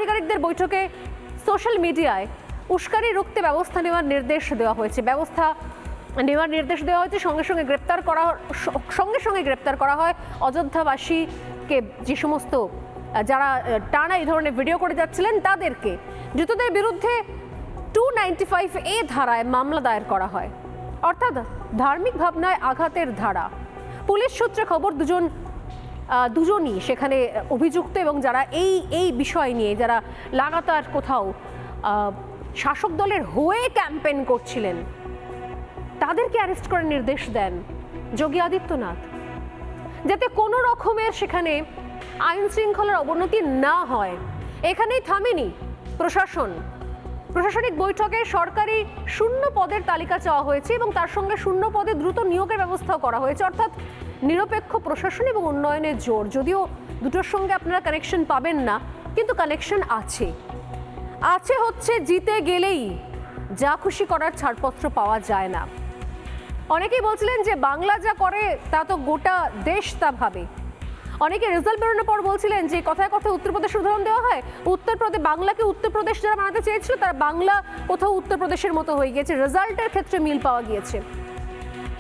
আধিকারিকদের বৈঠকে সোশ্যাল মিডিয়ায় উস্কানি রুখতে ব্যবস্থা নেওয়ার নির্দেশ দেওয়া হয়েছে। সঙ্গে সঙ্গে গ্রেপ্তার করা হয় অযোধ্যাবাসীকে, যে সমস্ত যারা টানা এই ধরনের ভিডিও করে যাচ্ছিলেন তাদেরকে। ধৃতদের বিরুদ্ধে 295A ধারায় মামলা দায়ের করা হয়, অর্থাৎ ধার্মিক ভাবনায় আঘাতের ধারা। পুলিশ সূত্রে খবর দুজনই সেখানে অভিযুক্ত, এবং যারা এই বিষয় নিয়ে যারা লাগাতার কোথাও শাসক দলের হয়ে ক্যাম্পেইন করছিলেন তাদেরকে অ্যারেস্ট করার নির্দেশ দেন যোগী আদিত্যনাথ, যাতে কোনো রকমের সেখানে আইন শৃঙ্খলার অবনতি না হয়। এখানেই থামেনি প্রশাসনিক বৈঠকে সরকারি শূন্য পদের তালিকা চাওয়া হয়েছে এবং তার সঙ্গে শূন্য পদে দ্রুত নিয়োগের ব্যবস্থাও করা হয়েছে, অর্থাৎ নিরপেক্ষ প্রশাসন এবং উন্নয়নের জোর। যদিও দুটোর সঙ্গে আপনারা কানেকশন পাবেন না, কিন্তু কানেকশন আছে হচ্ছে জিতে গেলেই যা খুশি করার ছাড়পত্র পাওয়া যায় না। অনেকেই বলছিলেন যে বাংলা যা করে তা তো গোটা দেশ তা ভাবে। অনেকে রেজাল্ট বেরোনোর পর বলছিলেন যে কথায় কথায় উত্তরপ্রদেশের উদাহরণ দেওয়া হয়, বাংলাকে উত্তরপ্রদেশ যারা বানাতে চেয়েছিল তারা বাংলা কোথাও উত্তরপ্রদেশের মতো হয়ে গিয়েছে। রেজাল্টের ক্ষেত্রে মিল পাওয়া গিয়েছে,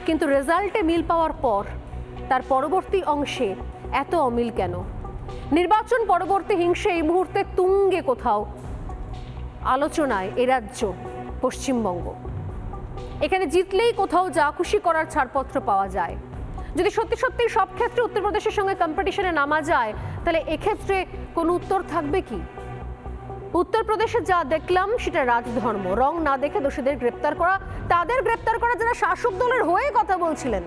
কিন্তু রেজাল্টে মিল পাওয়ার পর তার পরবর্তী অংশে এত অমিল কেন? নির্বাচন পরবর্তী হিংসে এই মুহূর্তে তুঙ্গে কোথাও আলোচনায় এ রাজ্য পশ্চিমবঙ্গ। এখানে জিতলেই কোথাও যা খুশি করার ছাড়পত্র পাওয়া যায়। যদি সত্যি সত্যি সব ক্ষেত্রে উত্তরপ্রদেশের সঙ্গে কম্পিটিশনে নামা যায়, তাহলে এক্ষেত্রে কোনো উত্তর থাকবে কি? উত্তরপ্রদেশে যা দেখলাম সেটা রাজধর্ম। রং না দেখে দোষীদের গ্রেপ্তার করা, তাদের গ্রেপ্তার করা যারা শাসক দলের হয়ে কথা বলছিলেন।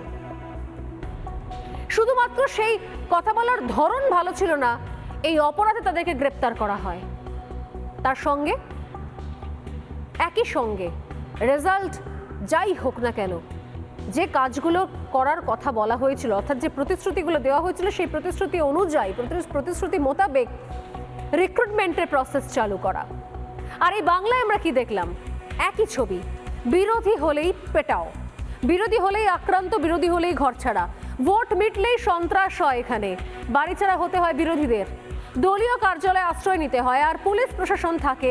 শুধুমাত্র সেই কথা বলার ধরন ভালো ছিল না, এই অপরাধে তাদেরকে গ্রেপ্তার করা হয়। তার সঙ্গে একই সঙ্গে রেজাল্ট যাই হোক না কেন, যে কাজগুলো করার কথা বলা হয়েছিল, অর্থাৎ যে প্রতিশ্রুতিগুলো দেওয়া হয়েছিল সেই প্রতিশ্রুতি অনুযায়ী, প্রতিশ্রুতি মোতাবেক রিক্রুটমেন্টের প্রসেস চালু করা। আর এই বাংলায় আমরা কি দেখলাম? একই ছবি। বিরোধী হলেই পেটাও, বিরোধী হলেই আক্রান্ত, বিরোধী হলেই ঘরছাড়া, ভোট মিটলেই সন্ত্রাস হয়। এখানে বাড়িছাড়া হতে হয় বিরোধীদের, দলীয় কার্যালয়ে আশ্রয় নিতে হয়, আর পুলিশ প্রশাসন থাকে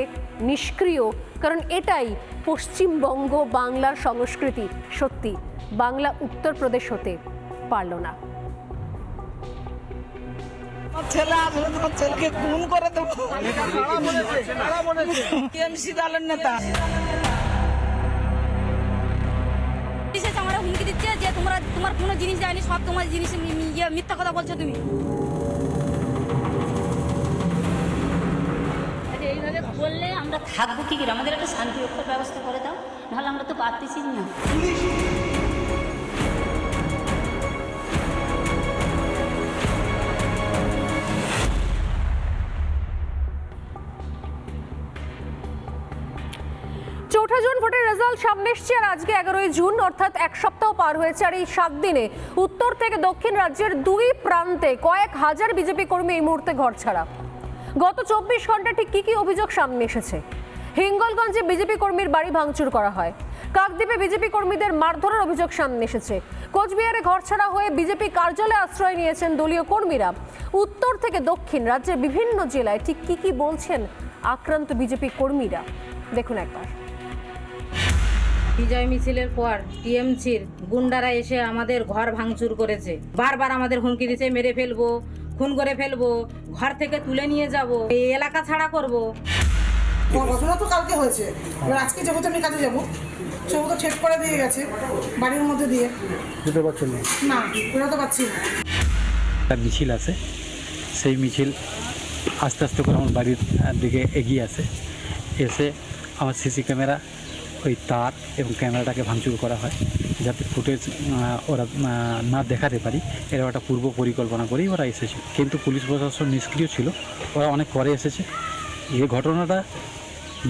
নিষ্ক্রিয়। কারণ এটাই পশ্চিমবঙ্গ, বাংলার সংস্কৃতি। সত্যি বাংলা উত্তরপ্রদেশ হতে পারল না। ছেলে আসলে তোমার ছেলেকে খুন করে দেবো। টিএমসি দলের নেতা আমরা হুমকি দিচ্ছে যে তোমার কোনো জিনিস দেয়নি, সব তোমার জিনিস মিথ্যা কথা বলছো তুমি। এইভাবে বললে আমরা থাকবো কি করে? আমাদের একটা শান্তি রক্ষার ব্যবস্থা করে দাও, নাহলে আমরা তো পারতেছি না। চৌঠা জুন ভোটের রেজাল্ট সামনে এসছে, আর আজকে 11ই জুন, অর্থাৎ এক সপ্তাহ পার হয়েছে। আর এই 7 দিনে উত্তর থেকে দক্ষিণ রাজ্যের দুই প্রান্তে কয়েক হাজার বিজেপি কর্মী এই মুহূর্তে ঘরছাড়া। গত 24 ঘন্টা ঠিক কি অভিযোগ সামনে এসেছে? হিঙ্গলগঞ্জে বিজেপি কর্মীর বাড়ি ভাঙচুর করা হয়, কাকদ্বীপে বিজেপি কর্মীদের মারধরের অভিযোগ সামনে এসেছে, কোচবিহারে ঘরছাড়া হয়ে বিজেপি কার্যালয়ে আশ্রয় নিয়েছেন দলীয় কর্মীরা। উত্তর থেকে দক্ষিণ রাজ্যের বিভিন্ন জেলায় ঠিক কি বলছেন আক্রান্ত বিজেপি কর্মীরা, দেখুন একবার। বিজয় মিছিলের পর টিএমসির গুন্ডারা এসে আমাদের ঘর ভাঙচুর করেছে, বারবার আমাদের হুমকি দিচ্ছে মেরে ফেলবো, খুন করে ফেলবো, ঘর থেকে তুলে নিয়ে যাব, এই এলাকা ছাড়া করব। ঘটনা তো কালকে হয়েছে, এবার আজকে যাবো তো আমি কাজে যাবো, সব তো ছেদ করে দিয়ে গেছে বাড়ির মধ্যে দিয়ে। যেতে পারছেন না, ওরা তো পাচ্ছি না। একটা মিছিল আছে, সেই মিছিল আস্তে আস্তে করে আমার বাড়ির দিকে এগিয়ে আসে, এসে আমার সিসি ক্যামেরা, ওই তার এবং ক্যামেরাটাকে ভাঙচুর করা হয়, যাতে ফুটেজ ওরা না দেখাতে পারি। এরা একটা পূর্ব পরিকল্পনা করেই ওরা এসেছে, কিন্তু পুলিশ প্রশাসন নিষ্ক্রিয় ছিল, ওরা অনেক পরে এসেছে। এই ঘটনাটা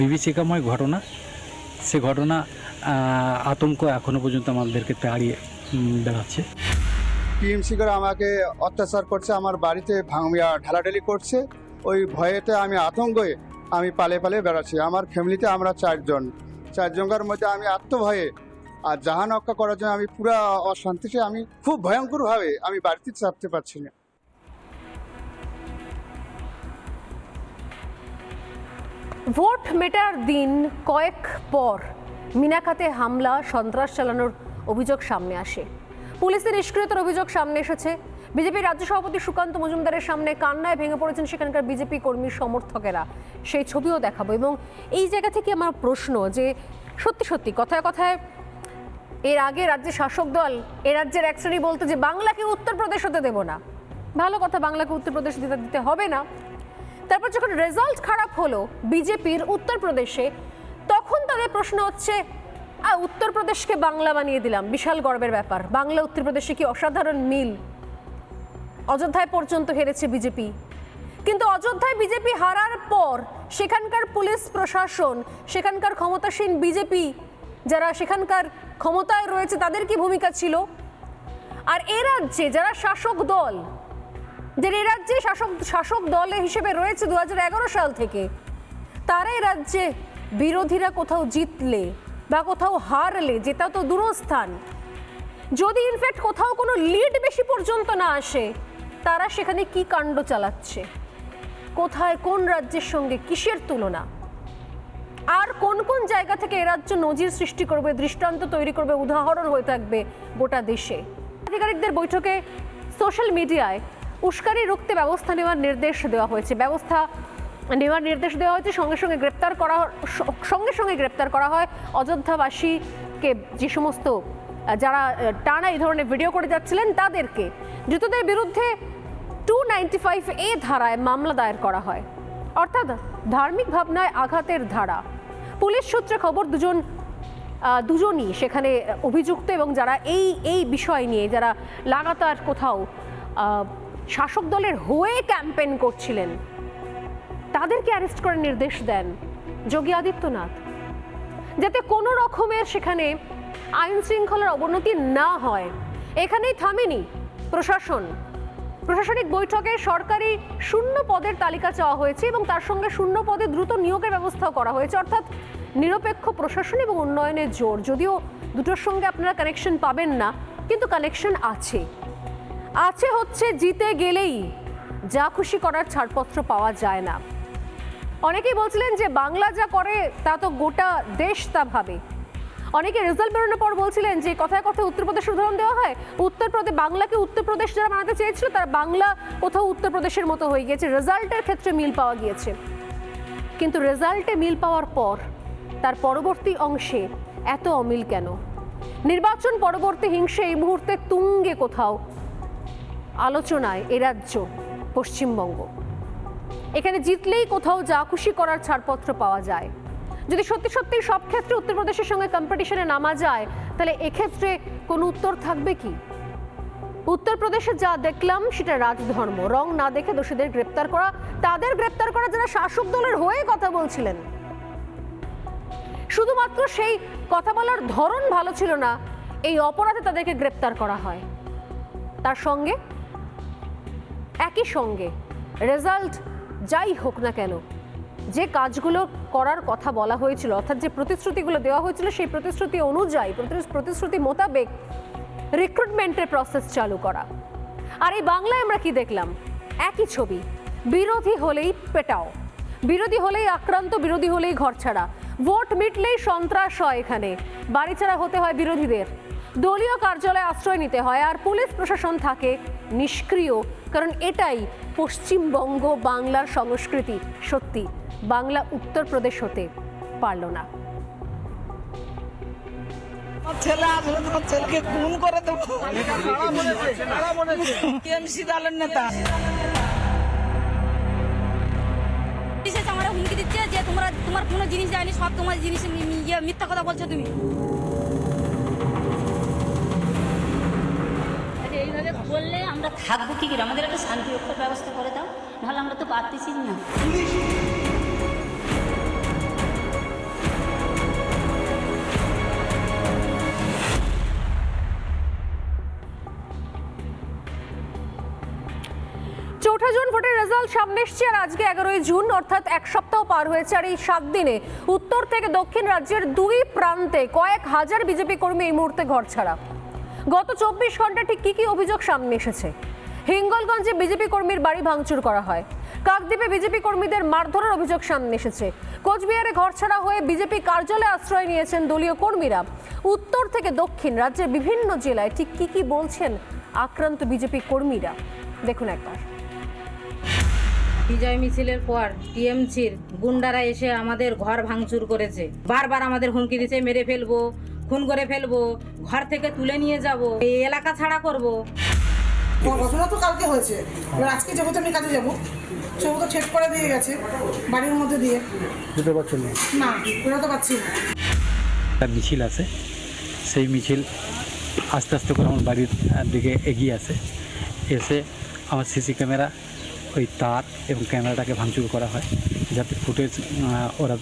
বিভীষিকাময় ঘটনা, সে ঘটনা আতঙ্ক এখনও পর্যন্ত আমাদেরকে তাড়িয়ে বেড়াচ্ছে। টিএমসি করে আমাকে অত্যাচার করছে, আমার বাড়িতে ঢালাঢালি করছে, ওই ভয়েতে আমি আতঙ্কে আমি পালে বেড়াচ্ছি। আমার ফ্যামিলিতে আমরা চারজনের মধ্যে আমি আত্মভয়ে আর জাহান রক্ষা করার জন্য আমি পুরো অশান্তিতে, আমি খুব ভয়ঙ্করভাবে আমি বাড়িতে চাপতে পারছি না। ভোট মেটার দিন কয়েক পর মিনাখাতে হামলা সন্ত্রাস চালানোর অভিযোগ সামনে আসে। পুলিশের নিষ্ক্রিয়তার অভিযোগ সামনে এসেছে। বিজেপি রাজ্য সভাপতি সুকান্ত মজুমদারের সামনে কান্নায় ভেঙে পড়েছেন সেখানকার বিজেপি কর্মী সমর্থকেরা। সেই ছবিও দেখাবো। এবং এই জায়গা থেকে আমার প্রশ্ন যে সত্যি সত্যি কথায় কথায় এর আগে রাজ্যের শাসক দল এ রাজ্যের এক শ্রেণী বলতো যে বাংলাকে উত্তরপ্রদেশ হতে দেব না। ভালো কথা, বাংলাকে উত্তরপ্রদেশ দিতে হবে না। তারপর যখন রেজাল্ট খারাপ হলো বিজেপির উত্তরপ্রদেশে, তখন তাদের প্রশ্ন হচ্ছে উত্তরপ্রদেশকে বাংলা বানিয়ে দিলাম, বিশাল গর্বের ব্যাপার। বাংলা উত্তরপ্রদেশে কি অসাধারণ মিল। অযোধ্যায় পর্যন্ত হেরেছে বিজেপি, কিন্তু অযোধ্যায় বিজেপি হারার পর সেখানকার পুলিশ প্রশাসন, সেখানকার ক্ষমতাসীন বিজেপি যারা সেখানকার ক্ষমতায় রয়েছে তাদের কি ভূমিকা ছিল? আর এ রাজ্যে যারা শাসক দল, যে এ রাজ্যে শাসক দল হিসেবে রয়েছে 2011 সাল থেকে, তারা এ রাজ্যে বিরোধীরা কোথাও জিতলে বা কোথাও হারলে, যেটা তো দূরস্থান, যদি ইনফ্যাক্ট কোথাও কোনো লিড বেশি পর্যন্ত না আসে, তারা সেখানে কি কাণ্ড চালাচ্ছে, কোথায় কোন রাজ্যের সঙ্গে কিসের তুলনা, আর কোন কোন জায়গা থেকে এ রাজ্য নজির সৃষ্টি করবে, দৃষ্টান্ত তৈরি করবে, উদাহরণ হয়ে থাকবে গোটা দেশে। আধিকারিকদের বৈঠকে সোশ্যাল মিডিয়ায় উস্কানি রুখতে ব্যবস্থা নেওয়ার নির্দেশ দেওয়া হয়েছে। সঙ্গে সঙ্গে গ্রেপ্তার করা হয় অযোধ্যাবাসীকে, যে সমস্ত যারা টানা এই ধরনের ভিডিও করে যাচ্ছিলেন তাদেরকে। ধৃতদের বিরুদ্ধে 295A ধারায় মামলা দায়ের করা হয়, অর্থাৎ ধার্মিক ভাবনায় আঘাতের ধারা। পুলিশ সূত্রে খবর দুজনই সেখানে অভিযুক্ত, এবং যারা এই বিষয় নিয়ে যারা লাগাতার কোথাও শাসক দলের হয়ে ক্যাম্পেইন করছিলেন তাদেরকে অ্যারেস্ট করার নির্দেশ দেন যোগী আদিত্যনাথ, যাতে কোনো রকমের সেখানে আইন শৃঙ্খলার অবনতি না হয়। এখানেই থামেনি প্রশাসনিক বৈঠকে সরকারি শূন্য পদের তালিকা চাওয়া হয়েছে এবং তার সঙ্গে শূন্য পদে দ্রুত নিয়োগের ব্যবস্থাও করা হয়েছে, অর্থাৎ নিরপেক্ষ প্রশাসন এবং উন্নয়নের জোর। যদিও দুটোর সঙ্গে আপনারা কানেকশন পাবেন না, কিন্তু কানেকশন আছে হচ্ছে জিতে গেলেই যা খুশি করার ছাড়পত্র পাওয়া যায় না। অনেকেই বলছিলেন যে বাংলা যা করে তা তো গোটা দেশ তা ভাবে। অনেকে রেজাল্ট বেরোনোর পর বলছিলেন যে কথায় কথায় উত্তরপ্রদেশের উদাহরণ দেওয়া হয়, বাংলাকে উত্তরপ্রদেশ যারা বানাতে চেয়েছিল তারা বাংলা কোথাও উত্তরপ্রদেশের মতো হয়ে গিয়েছে। রেজাল্টের ক্ষেত্রে মিল পাওয়া গিয়েছে, কিন্তু রেজাল্টে মিল পাওয়ার পর তার পরবর্তী অংশে এত অমিল কেন? নির্বাচন পরবর্তী হিংসে এই মুহূর্তে তুঙ্গে কোথাও আলোচনায় এ রাজ্য পশ্চিমবঙ্গ। এখানে জিতলেই কোথাও যা খুশি করার ছাড়পত্র পাওয়া যায়। যদি সত্যি সত্যি সব ক্ষেত্রে উত্তরপ্রদেশের সঙ্গে কম্পিটিশনে নামা যায়, তাহলে এক্ষেত্রে কোনো উত্তর থাকবে কি? উত্তরপ্রদেশে যা দেখলাম সেটা রাজধর্ম। রং না দেখে দোষীদের গ্রেপ্তার করা, তাদের গ্রেপ্তার করা যারা শাসক দলের হয়ে কথা বলছিলেন। শুধুমাত্র সেই কথা বলার ধরন ভালো ছিল না, এই অপরাধে তাদেরকে গ্রেপ্তার করা হয়। তার সঙ্গে একই সঙ্গে রেজাল্ট যাই হোক না কেন, যে কাজগুলো করার কথা বলা হয়েছিল, অর্থাৎ যে প্রতিশ্রুতিগুলো দেওয়া হয়েছিল, সেই প্রতিশ্রুতি অনুযায়ী, প্রতিশ্রুতি মোতাবেক রিক্রুটমেন্টের প্রসেস চালু করা। আর এই বাংলায় আমরা কি দেখলাম? একই ছবি। বিরোধী হলেই পেটাও, বিরোধী হলেই আক্রান্ত, বিরোধী হলেই ঘরছাড়া, ভোট মিটলেই সন্ত্রাস হয়, এখানে বাড়িছাড়া হতে হয় বিরোধীদের, দলীয় কার্যালয়ে আশ্রয় নিতে হয়, আর পুলিশ প্রশাসন থাকে নিষ্ক্রিয়। কারণ এটাই পশ্চিমবঙ্গ, বাংলার সংস্কৃতি। সত্যি বাংলা উত্তরপ্রদেশ হতে পারল না। ছেলে আসলে তোমার ছেলেকে খুন করে দেবো। টিএমসি দলের নেতা আমরা হুমকি দিচ্ছে যে তোমার কোনো জিনিস যায়নি, সব তোমার জিনিস মিথ্যা কথা বলছো তুমি। এইভাবে বললে আমরা থাকবো কি করে? আমাদের একটা শান্তি রক্ষার ব্যবস্থা করে দাও, নাহলে আমরা তো পারতেছি না। চৌঠা জুন ভোটের রেজাল্ট সামনে এসছে, আর আজকে 11ই জুন, অর্থাৎ এক সপ্তাহ পার হয়েছে। আর এই 7 দিনে উত্তর থেকে দক্ষিণ রাজ্যের 2 প্রান্তে কয়েক হাজার বিজেপি কর্মী এই মুহূর্তে ঘরছাড়া। গত 24 ঘন্টা ঠিক কি অভিযোগ সামনে এসেছে? হিঙ্গলগঞ্জে বিজেপি কর্মীর বাড়ি ভাঙচুর করা হয়। কাকদ্বীপে বিজেপি কর্মীদের মারধরের অভিযোগ সামনে এসেছে। কোচবিহারে ঘরছাড়া হয়ে বিজেপি কার্যালয়ে আশ্রয় নিয়েছেন দলীয় কর্মীরা। উত্তর থেকে দক্ষিণ রাজ্যের বিভিন্ন জেলায় ঠিক কি বলছেন আক্রান্ত বিজেপি কর্মীরা, দেখুন একবার। বিজয় মিছিলের পর টিএমসির গুন্ডারা এসে আমাদের ঘর ভাঙচুর করেছে। বারবার আমাদের হুমকি দিচ্ছে, মেরে ফেলবো, খুন করে ফেলবো, ঘর থেকে তুলে নিয়ে যাব, এই এলাকা ছাড়া করব। ঘটনা তো কালকে হয়েছে, এবার আজকে যেহেতু আমি কাজে যাবো সেহেতু ঠেট করে দিয়ে গেছে বাড়ির মধ্যে দিয়ে। যেতে পারছেন না? না, বেরোতে পারছি না। একটা মিছিল আছে, সেই মিছিল আস্তে আস্তে করে আমার বাড়ির দিকে এগিয়ে আসে। এসে আমার সিসি ক্যামেরা, ওই তার এবং ক্যামেরাটাকে ভাঙচুর করা হয়, যাতে ফুটেজ ওরা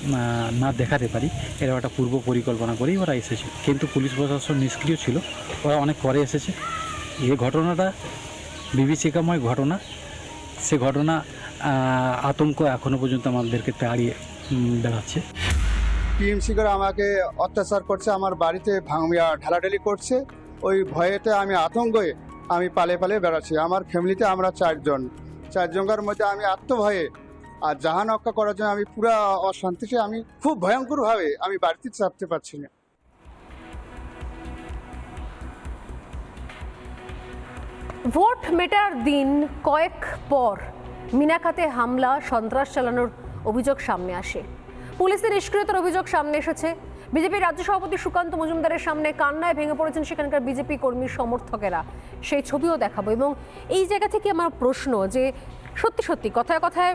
না দেখাতে পারি। এরা একটা পূর্ব পরিকল্পনা করেই ওরা এসেছে, কিন্তু পুলিশ প্রশাসন নিষ্ক্রিয় ছিল, ওরা অনেক পরে এসেছে। এই ঘটনাটা বিভীষিকাময় ঘটনা, সে ঘটনা আতঙ্ক এখনও পর্যন্ত আমাদেরকে তাড়িয়ে বেড়াচ্ছে। টিএমসি করে আমাকে অত্যাচার করছে, আমার বাড়িতে ঢালাঢালি করছে। ওই ভয়েতে আমি আতঙ্কে আমি পালে বেড়াচ্ছি। আমার ফ্যামিলিতে আমরা চারজনকার মধ্যে আমি আত্মভয়ে আর জাহান রক্ষা করার জন্য আমি পুরো অশান্তিতে, আমি খুব ভয়ঙ্করভাবে আমি বাড়িতে চাপতে পারছি না। ভোট মেটার দিন কয়েক পর মিনাখাতে হামলা, সন্ত্রাস চালানোর অভিযোগ সামনে আসে। পুলিশের নিষ্ক্রিয়তার অভিযোগ সামনে এসেছে। বিজেপি রাজ্য সভাপতি সুকান্ত মজুমদারের সামনে কান্নায় ভেঙে পড়েছেন সেখানকার বিজেপি কর্মী সমর্থকেরা। সেই ছবিও দেখাবো। এবং এই জায়গা থেকে আমার প্রশ্ন যে সত্যি কথায় কথায়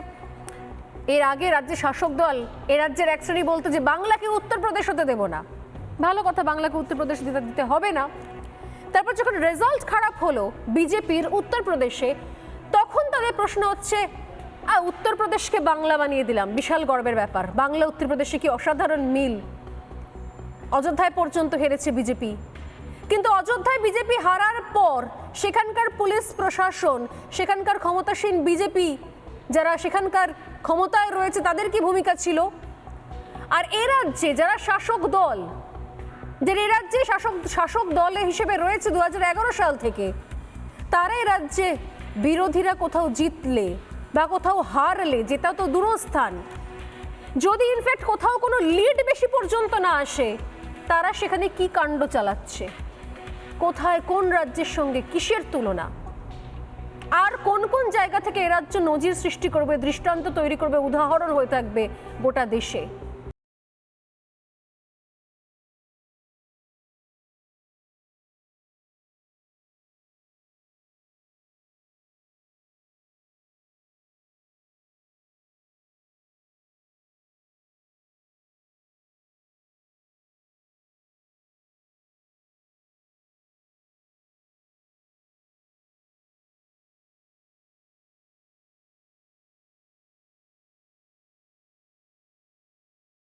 এর আগে রাজ্যের শাসক দল এ রাজ্যের এক শ্রেণী বলতো যে বাংলাকে উত্তরপ্রদেশ হতে দেব না। ভালো কথা, বাংলাকে উত্তরপ্রদেশ দিতে হবে না। তারপর যখন রেজাল্ট খারাপ হলো বিজেপির উত্তরপ্রদেশে, তখন তাদের প্রশ্ন হচ্ছে উত্তরপ্রদেশকে বাংলা বানিয়ে দিলাম, বিশাল গর্বের ব্যাপার। বাংলা উত্তরপ্রদেশে কি অসাধারণ মিল। অযোধ্যায় পর্যন্ত হেরেছে বিজেপি, কিন্তু অযোধ্যায় বিজেপি হারার পর সেখানকার পুলিশ প্রশাসন, সেখানকার ক্ষমতাসীন বিজেপি যারা সেখানকার ক্ষমতায় রয়েছে, তাদের কি ভূমিকা ছিল? আর এ রাজ্যে যারা শাসক দল, যে এ রাজ্যে শাসক দল হিসেবে রয়েছে 2011 সাল থেকে, তারা এ রাজ্যে বিরোধীরা কোথাও জিতলে বা কোথাও হারলে, যেটা তো দূরস্থান, যদি ইনফ্যাক্ট কোথাও কোনো লিড বেশি পর্যন্ত না আসে, তারা সেখানে কি কাণ্ড চালাচ্ছে, কোথায় কোন রাজ্যের সঙ্গে কিসের তুলনা, আর কোন জায়গা থেকে এ রাজ্য নজির সৃষ্টি করবে, দৃষ্টান্ত তৈরি করবে, উদাহরণ হয়ে থাকবে গোটা দেশে।